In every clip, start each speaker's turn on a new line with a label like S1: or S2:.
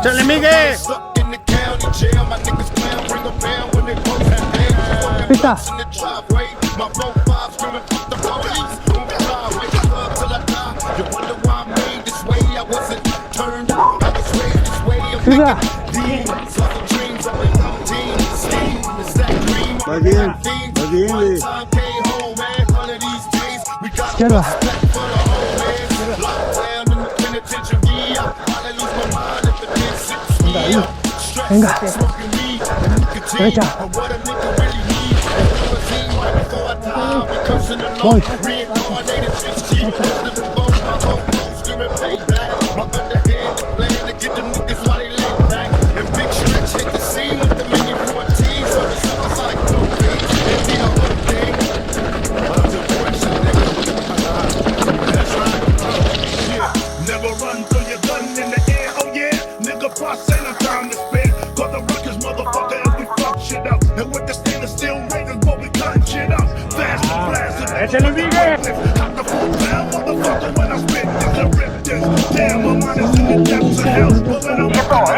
S1: Chale, Miguel.
S2: Pista. Sudah.
S1: Bagian ini.
S2: Izquierda. Venga. Derecha. Voy.
S1: Échale, Miguel.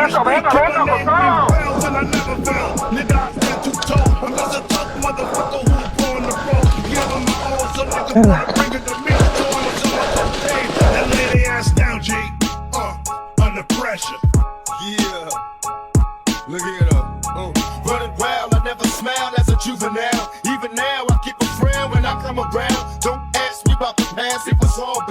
S1: Eso, venga,
S3: Under pressure. Yeah. Look at her. Running wild, I never smiled as a juvenile. Even now, I keep a friend when I come around. Don't ask me about the past, it was all bad.